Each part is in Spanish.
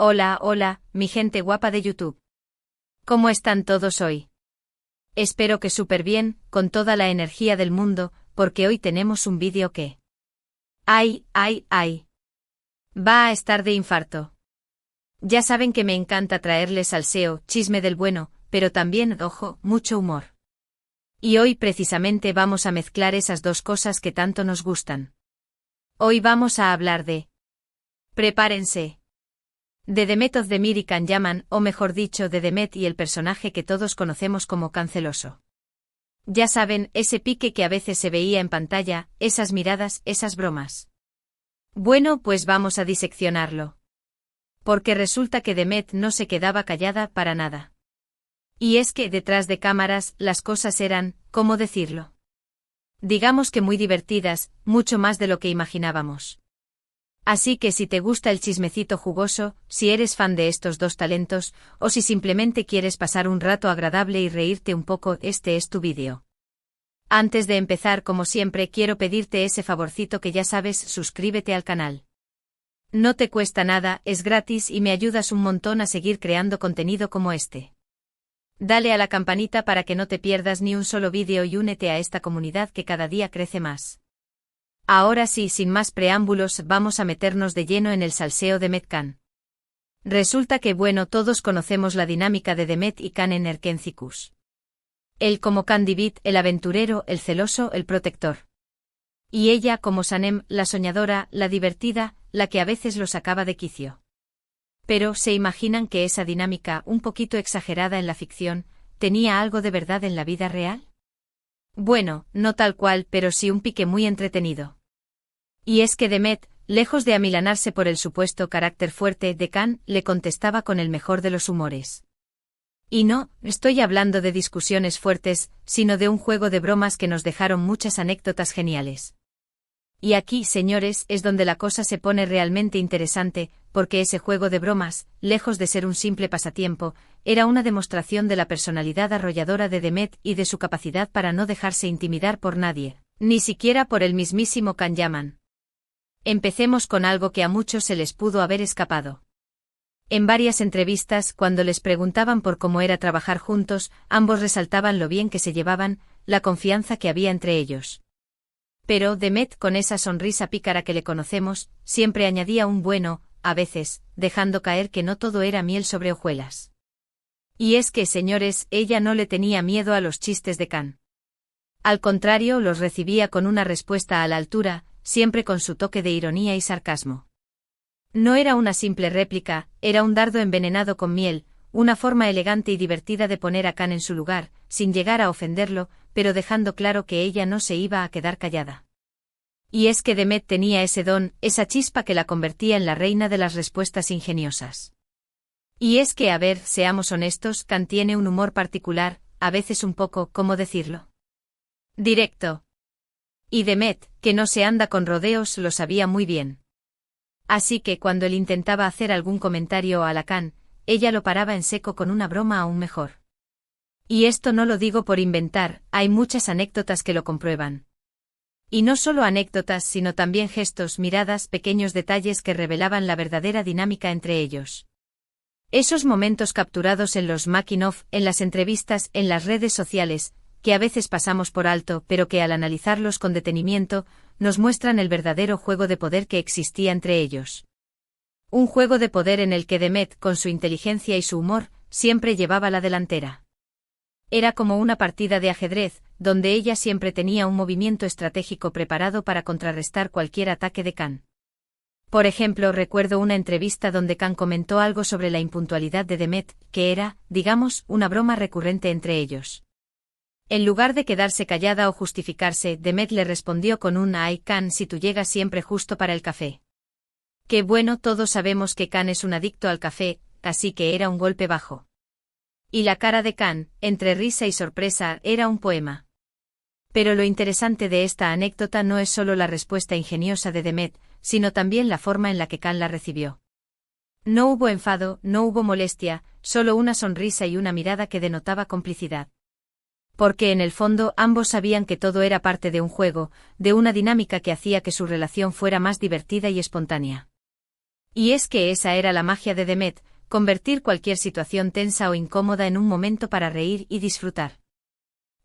Hola, hola, mi gente guapa de YouTube. ¿Cómo están todos hoy? Espero que súper bien, con toda la energía del mundo, porque hoy tenemos un vídeo que... ¡Ay, ay, ay! Va a estar de infarto. Ya saben que me encanta traerles salseo, chisme del bueno, pero también, ojo, mucho humor. Y hoy precisamente vamos a mezclar esas dos cosas que tanto nos gustan. Hoy vamos a hablar de... Prepárense. De Demet of the Mir y Can Yaman, o mejor dicho de Demet y el personaje que todos conocemos como Canceloso. Ya saben, ese pique que a veces se veía en pantalla, esas miradas, esas bromas. Bueno, pues vamos a diseccionarlo. Porque resulta que Demet no se quedaba callada para nada. Y es que detrás de cámaras, las cosas eran, ¿cómo decirlo? Digamos que muy divertidas, mucho más de lo que imaginábamos. Así que si te gusta el chismecito jugoso, si eres fan de estos dos talentos, o si simplemente quieres pasar un rato agradable y reírte un poco, este es tu vídeo. Antes de empezar, como siempre, quiero pedirte ese favorcito que ya sabes, suscríbete al canal. No te cuesta nada, es gratis y me ayudas un montón a seguir creando contenido como este. Dale a la campanita para que no te pierdas ni un solo vídeo y únete a esta comunidad que cada día crece más. Ahora sí, sin más preámbulos, vamos a meternos de lleno en el salseo de Demet Can. Resulta que todos conocemos la dinámica de Demet y Can en Erkencicus. Él como Candivit, el aventurero, el celoso, el protector. Y ella como Sanem, la soñadora, la divertida, la que a veces lo sacaba de quicio. Pero, ¿se imaginan que esa dinámica, un poquito exagerada en la ficción, tenía algo de verdad en la vida real? Bueno, no tal cual, pero sí un pique muy entretenido. Y es que Demet, lejos de amilanarse por el supuesto carácter fuerte de Can, le contestaba con el mejor de los humores. Y no, estoy hablando de discusiones fuertes, sino de un juego de bromas que nos dejaron muchas anécdotas geniales. Y aquí, señores, es donde la cosa se pone realmente interesante, porque ese juego de bromas, lejos de ser un simple pasatiempo, era una demostración de la personalidad arrolladora de Demet y de su capacidad para no dejarse intimidar por nadie, ni siquiera por el mismísimo Can Yaman. Empecemos con algo que a muchos se les pudo haber escapado. En varias entrevistas, cuando les preguntaban por cómo era trabajar juntos, ambos resaltaban lo bien que se llevaban, la confianza que había entre ellos. Pero Demet, con esa sonrisa pícara que le conocemos, siempre añadía un bueno, a veces, dejando caer que no todo era miel sobre hojuelas. Y es que, señores, ella no le tenía miedo a los chistes de Can. Al contrario, los recibía con una respuesta a la altura, siempre con su toque de ironía y sarcasmo. No era una simple réplica, era un dardo envenenado con miel, una forma elegante y divertida de poner a Can en su lugar, sin llegar a ofenderlo, pero dejando claro que ella no se iba a quedar callada. Y es que Demet tenía ese don, esa chispa que la convertía en la reina de las respuestas ingeniosas. Y es que, a ver, seamos honestos, Can tiene un humor particular, a veces un poco, ¿cómo decirlo? Directo. Y Demet, que no se anda con rodeos, lo sabía muy bien. Así que cuando él intentaba hacer algún comentario a la Can, ella lo paraba en seco con una broma aún mejor. Y esto no lo digo por inventar, hay muchas anécdotas que lo comprueban. Y no solo anécdotas, sino también gestos, miradas, pequeños detalles que revelaban la verdadera dinámica entre ellos. Esos momentos capturados en los making-of, en las entrevistas, en las redes sociales, que a veces pasamos por alto, pero que al analizarlos con detenimiento, nos muestran el verdadero juego de poder que existía entre ellos. Un juego de poder en el que Demet, con su inteligencia y su humor, siempre llevaba la delantera. Era como una partida de ajedrez, donde ella siempre tenía un movimiento estratégico preparado para contrarrestar cualquier ataque de Can. Por ejemplo, recuerdo una entrevista donde Can comentó algo sobre la impuntualidad de Demet, que era, digamos, una broma recurrente entre ellos. En lugar de quedarse callada o justificarse, Demet le respondió con un «Ay, Can, si tú llegas siempre justo para el café». Que bueno, todos sabemos que Can es un adicto al café, así que era un golpe bajo. Y la cara de Can, entre risa y sorpresa, era un poema. Pero lo interesante de esta anécdota no es solo la respuesta ingeniosa de Demet, sino también la forma en la que Can la recibió. No hubo enfado, no hubo molestia, solo una sonrisa y una mirada que denotaba complicidad. Porque en el fondo ambos sabían que todo era parte de un juego, de una dinámica que hacía que su relación fuera más divertida y espontánea. Y es que esa era la magia de Demet, convertir cualquier situación tensa o incómoda en un momento para reír y disfrutar.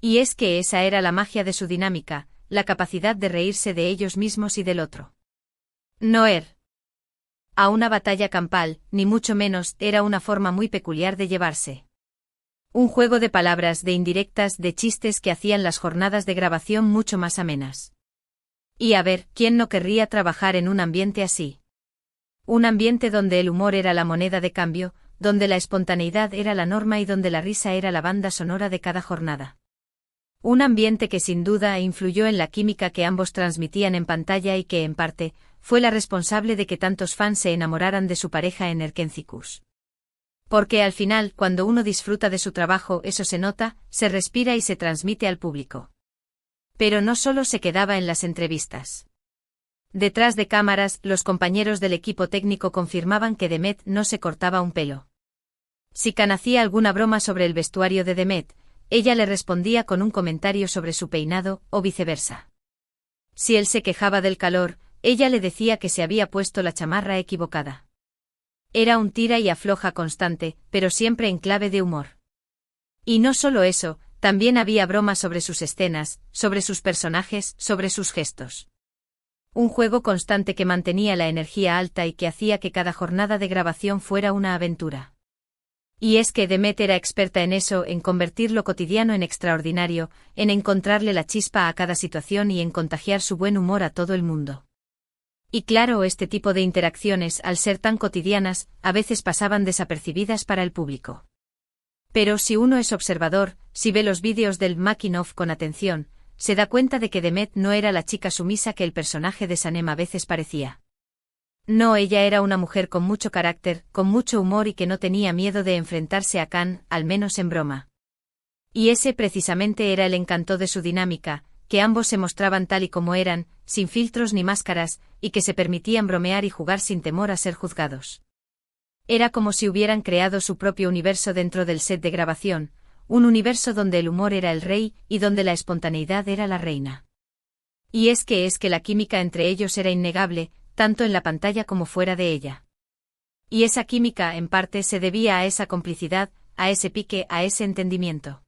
Y es que esa era la magia de su dinámica, la capacidad de reírse de ellos mismos y del otro. No er a una batalla campal, ni mucho menos, era una forma muy peculiar de llevarse. Un juego de palabras, de indirectas, de chistes que hacían las jornadas de grabación mucho más amenas. Y a ver, ¿quién no querría trabajar en un ambiente así? Un ambiente donde el humor era la moneda de cambio, donde la espontaneidad era la norma y donde la risa era la banda sonora de cada jornada. Un ambiente que sin duda influyó en la química que ambos transmitían en pantalla y que, en parte, fue la responsable de que tantos fans se enamoraran de su pareja en Erkencicus. Porque al final, cuando uno disfruta de su trabajo, eso se nota, se respira y se transmite al público. Pero no solo se quedaba en las entrevistas. Detrás de cámaras, los compañeros del equipo técnico confirmaban que Demet no se cortaba un pelo. Si Can hacía alguna broma sobre el vestuario de Demet, ella le respondía con un comentario sobre su peinado, o viceversa. Si él se quejaba del calor, ella le decía que se había puesto la chamarra equivocada. Era un tira y afloja constante, pero siempre en clave de humor. Y no solo eso, también había bromas sobre sus escenas, sobre sus personajes, sobre sus gestos. Un juego constante que mantenía la energía alta y que hacía que cada jornada de grabación fuera una aventura. Y es que Demet era experta en eso, en convertir lo cotidiano en extraordinario, en encontrarle la chispa a cada situación y en contagiar su buen humor a todo el mundo. Y claro, este tipo de interacciones, al ser tan cotidianas, a veces pasaban desapercibidas para el público. Pero si uno es observador, si ve los vídeos del making of con atención, se da cuenta de que Demet no era la chica sumisa que el personaje de Sanem a veces parecía. No, ella era una mujer con mucho carácter, con mucho humor y que no tenía miedo de enfrentarse a Can, al menos en broma. Y ese precisamente era el encanto de su dinámica, que ambos se mostraban tal y como eran, sin filtros ni máscaras, y que se permitían bromear y jugar sin temor a ser juzgados. Era como si hubieran creado su propio universo dentro del set de grabación, un universo donde el humor era el rey y donde la espontaneidad era la reina. Y es que la química entre ellos era innegable, tanto en la pantalla como fuera de ella. Y esa química, en parte, se debía a esa complicidad, a ese pique, a ese entendimiento.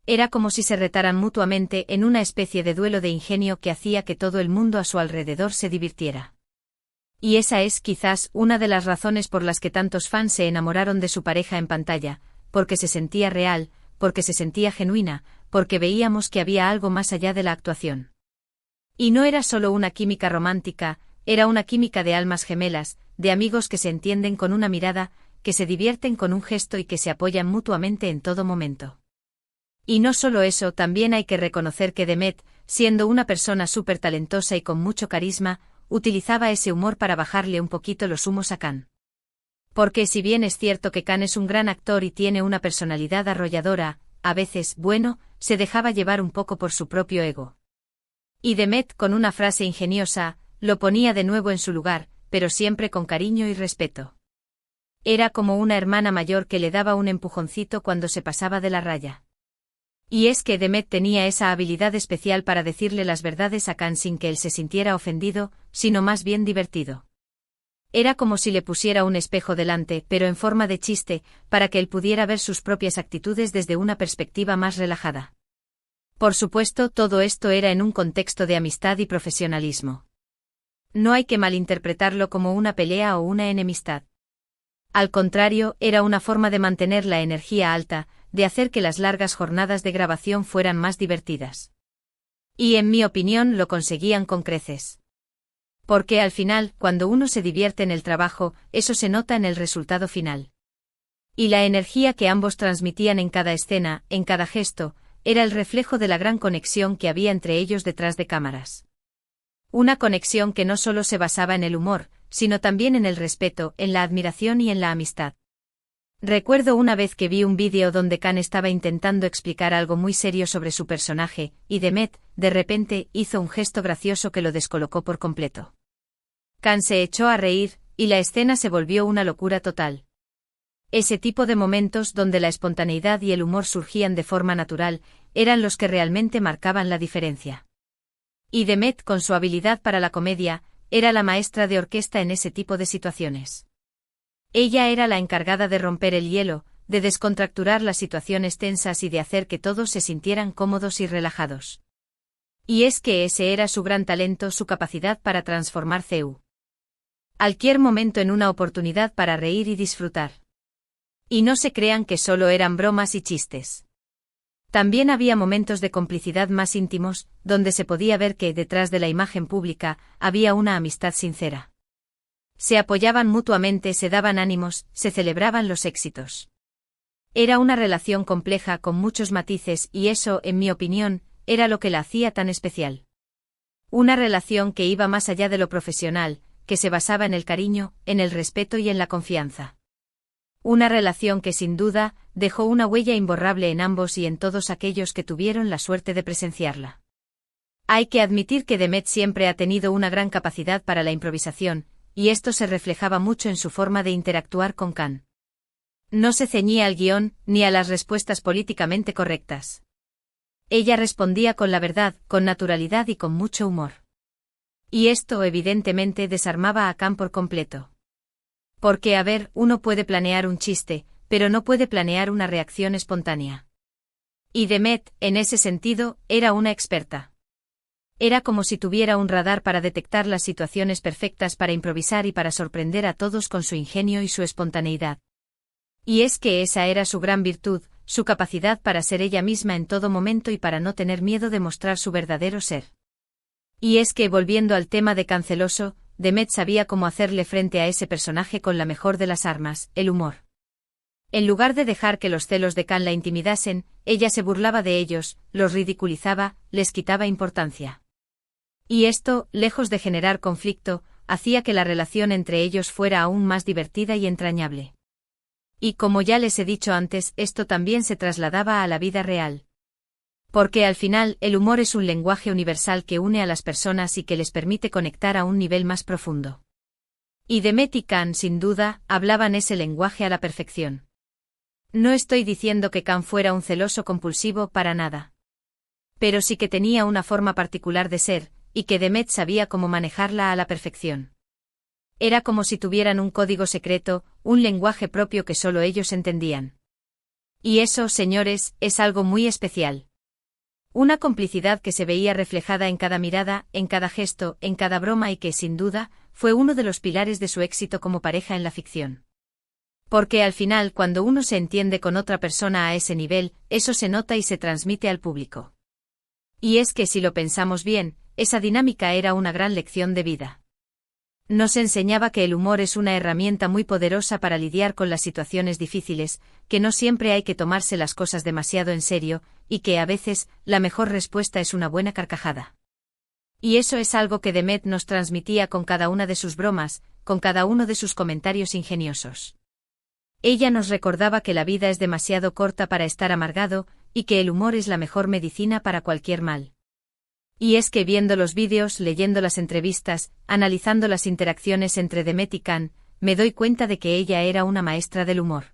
Era como si se retaran mutuamente en una especie de duelo de ingenio que hacía que todo el mundo a su alrededor se divirtiera. Y esa es, quizás, una de las razones por las que tantos fans se enamoraron de su pareja en pantalla, porque se sentía real, porque se sentía genuina, porque veíamos que había algo más allá de la actuación. Y no era solo una química romántica, era una química de almas gemelas, de amigos que se entienden con una mirada, que se divierten con un gesto y que se apoyan mutuamente en todo momento. Y no solo eso, también hay que reconocer que Demet, siendo una persona súper talentosa y con mucho carisma, utilizaba ese humor para bajarle un poquito los humos a Can. Porque si bien es cierto que Can es un gran actor y tiene una personalidad arrolladora, a veces, bueno, se dejaba llevar un poco por su propio ego. Y Demet, con una frase ingeniosa, lo ponía de nuevo en su lugar, pero siempre con cariño y respeto. Era como una hermana mayor que le daba un empujoncito cuando se pasaba de la raya. Y es que Demet tenía esa habilidad especial para decirle las verdades a Can sin que él se sintiera ofendido, sino más bien divertido. Era como si le pusiera un espejo delante, pero en forma de chiste, para que él pudiera ver sus propias actitudes desde una perspectiva más relajada. Por supuesto, todo esto era en un contexto de amistad y profesionalismo. No hay que malinterpretarlo como una pelea o una enemistad. Al contrario, era una forma de mantener la energía alta, de hacer que las largas jornadas de grabación fueran más divertidas. Y en mi opinión lo conseguían con creces. Porque al final, cuando uno se divierte en el trabajo, eso se nota en el resultado final. Y la energía que ambos transmitían en cada escena, en cada gesto, era el reflejo de la gran conexión que había entre ellos detrás de cámaras. Una conexión que no solo se basaba en el humor, sino también en el respeto, en la admiración y en la amistad. Recuerdo una vez que vi un vídeo donde Can estaba intentando explicar algo muy serio sobre su personaje, y Demet, de repente, hizo un gesto gracioso que lo descolocó por completo. Can se echó a reír, y la escena se volvió una locura total. Ese tipo de momentos donde la espontaneidad y el humor surgían de forma natural, eran los que realmente marcaban la diferencia. Y Demet, con su habilidad para la comedia, era la maestra de orquesta en ese tipo de situaciones. Ella era la encargada de romper el hielo, de descontracturar las situaciones tensas y de hacer que todos se sintieran cómodos y relajados. Y es que ese era su gran talento, su capacidad para transformar cualquier momento en una oportunidad para reír y disfrutar. Y no se crean que solo eran bromas y chistes. También había momentos de complicidad más íntimos, donde se podía ver que, detrás de la imagen pública, había una amistad sincera. Se apoyaban mutuamente, se daban ánimos, se celebraban los éxitos. Era una relación compleja con muchos matices y eso, en mi opinión, era lo que la hacía tan especial. Una relación que iba más allá de lo profesional, que se basaba en el cariño, en el respeto y en la confianza. Una relación que sin duda, dejó una huella imborrable en ambos y en todos aquellos que tuvieron la suerte de presenciarla. Hay que admitir que Demet siempre ha tenido una gran capacidad para la improvisación, y esto se reflejaba mucho en su forma de interactuar con Khan. No se ceñía al guión, ni a las respuestas políticamente correctas. Ella respondía con la verdad, con naturalidad y con mucho humor. Y esto evidentemente desarmaba a Khan por completo. Porque, a ver, uno puede planear un chiste, pero no puede planear una reacción espontánea. Y Demet, en ese sentido, era una experta. Era como si tuviera un radar para detectar las situaciones perfectas para improvisar y para sorprender a todos con su ingenio y su espontaneidad. Y es que esa era su gran virtud, su capacidad para ser ella misma en todo momento y para no tener miedo de mostrar su verdadero ser. Y es que, volviendo al tema de Canceloso, Demet sabía cómo hacerle frente a ese personaje con la mejor de las armas, el humor. En lugar de dejar que los celos de Khan la intimidasen, ella se burlaba de ellos, los ridiculizaba, les quitaba importancia. Y esto, lejos de generar conflicto, hacía que la relación entre ellos fuera aún más divertida y entrañable. Y como ya les he dicho antes, esto también se trasladaba a la vida real. Porque al final, el humor es un lenguaje universal que une a las personas y que les permite conectar a un nivel más profundo. Y Demet y Khan, sin duda, hablaban ese lenguaje a la perfección. No estoy diciendo que Khan fuera un celoso compulsivo para nada. Pero sí que tenía una forma particular de ser, y que Demet sabía cómo manejarla a la perfección. Era como si tuvieran un código secreto, un lenguaje propio que solo ellos entendían. Y eso, señores, es algo muy especial. Una complicidad que se veía reflejada en cada mirada, en cada gesto, en cada broma y que, sin duda, fue uno de los pilares de su éxito como pareja en la ficción. Porque al final, cuando uno se entiende con otra persona a ese nivel, eso se nota y se transmite al público. Y es que si lo pensamos bien, esa dinámica era una gran lección de vida. Nos enseñaba que el humor es una herramienta muy poderosa para lidiar con las situaciones difíciles, que no siempre hay que tomarse las cosas demasiado en serio, y que a veces, la mejor respuesta es una buena carcajada. Y eso es algo que Demet nos transmitía con cada una de sus bromas, con cada uno de sus comentarios ingeniosos. Ella nos recordaba que la vida es demasiado corta para estar amargado, y que el humor es la mejor medicina para cualquier mal. Y es que viendo los vídeos, leyendo las entrevistas, analizando las interacciones entre Demet y Khan, me doy cuenta de que ella era una maestra del humor.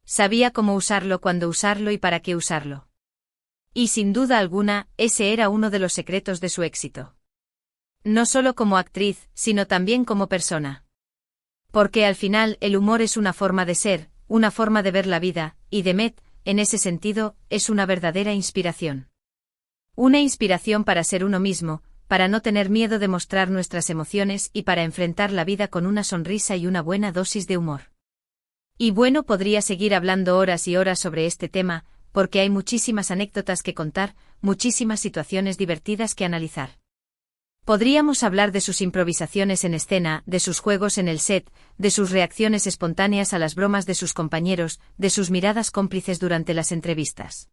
Sabía cómo usarlo, cuándo usarlo y para qué usarlo. Y sin duda alguna, ese era uno de los secretos de su éxito. No solo como actriz, sino también como persona. Porque al final el humor es una forma de ser, una forma de ver la vida, y Demet, en ese sentido, es una verdadera inspiración. Una inspiración para ser uno mismo, para no tener miedo de mostrar nuestras emociones y para enfrentar la vida con una sonrisa y una buena dosis de humor. Y bueno, podría seguir hablando horas y horas sobre este tema, porque hay muchísimas anécdotas que contar, muchísimas situaciones divertidas que analizar. Podríamos hablar de sus improvisaciones en escena, de sus juegos en el set, de sus reacciones espontáneas a las bromas de sus compañeros, de sus miradas cómplices durante las entrevistas.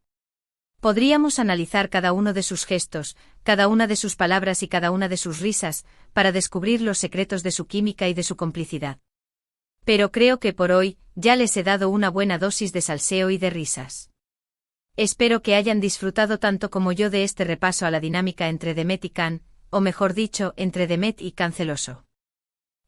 Podríamos analizar cada uno de sus gestos, cada una de sus palabras y cada una de sus risas, para descubrir los secretos de su química y de su complicidad. Pero creo que por hoy, ya les he dado una buena dosis de salseo y de risas. Espero que hayan disfrutado tanto como yo de este repaso a la dinámica entre Demet y Khan, o mejor dicho, entre Demet y Canceloso.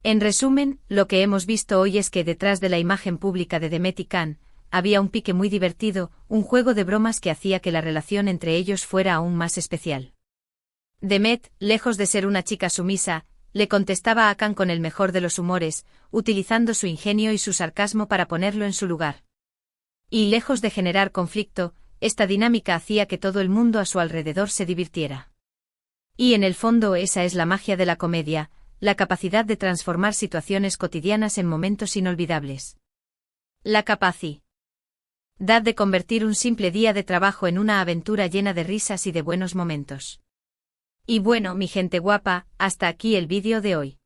En resumen, lo que hemos visto hoy es que detrás de la imagen pública de Demet y Khan, había un pique muy divertido, un juego de bromas que hacía que la relación entre ellos fuera aún más especial. Demet, lejos de ser una chica sumisa, le contestaba Akan con el mejor de los humores, utilizando su ingenio y su sarcasmo para ponerlo en su lugar. Y lejos de generar conflicto, esta dinámica hacía que todo el mundo a su alrededor se divirtiera. Y en el fondo esa es la magia de la comedia, la capacidad de transformar situaciones cotidianas en momentos inolvidables. La capacidad de convertir un simple día de trabajo en una aventura llena de risas y de buenos momentos. Y bueno, mi gente guapa, hasta aquí el vídeo de hoy.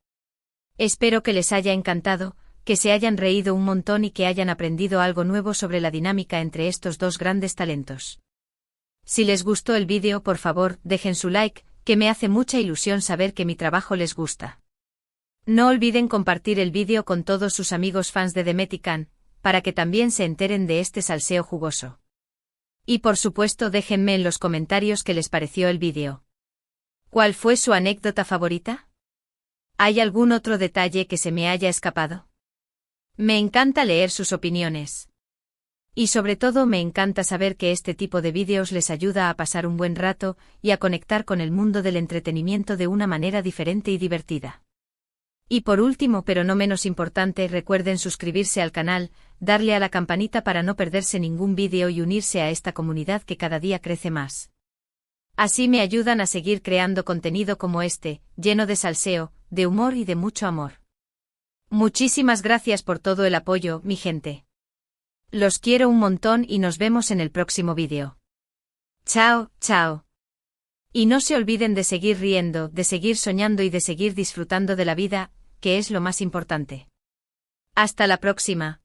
Espero que les haya encantado, que se hayan reído un montón y que hayan aprendido algo nuevo sobre la dinámica entre estos dos grandes talentos. Si les gustó el vídeo, por favor, dejen su like, que me hace mucha ilusión saber que mi trabajo les gusta. No olviden compartir el vídeo con todos sus amigos fans de Demetican, para que también se enteren de este salseo jugoso. Y por supuesto déjenme en los comentarios qué les pareció el vídeo. ¿Cuál fue su anécdota favorita? ¿Hay algún otro detalle que se me haya escapado? Me encanta leer sus opiniones. Y sobre todo me encanta saber que este tipo de vídeos les ayuda a pasar un buen rato y a conectar con el mundo del entretenimiento de una manera diferente y divertida. Y por último, pero no menos importante, recuerden suscribirse al canal, darle a la campanita para no perderse ningún vídeo y unirse a esta comunidad que cada día crece más. Así me ayudan a seguir creando contenido como este, lleno de salseo, de humor y de mucho amor. Muchísimas gracias por todo el apoyo, mi gente. Los quiero un montón y nos vemos en el próximo vídeo. Chao, chao. Y no se olviden de seguir riendo, de seguir soñando y de seguir disfrutando de la vida, que es lo más importante. Hasta la próxima.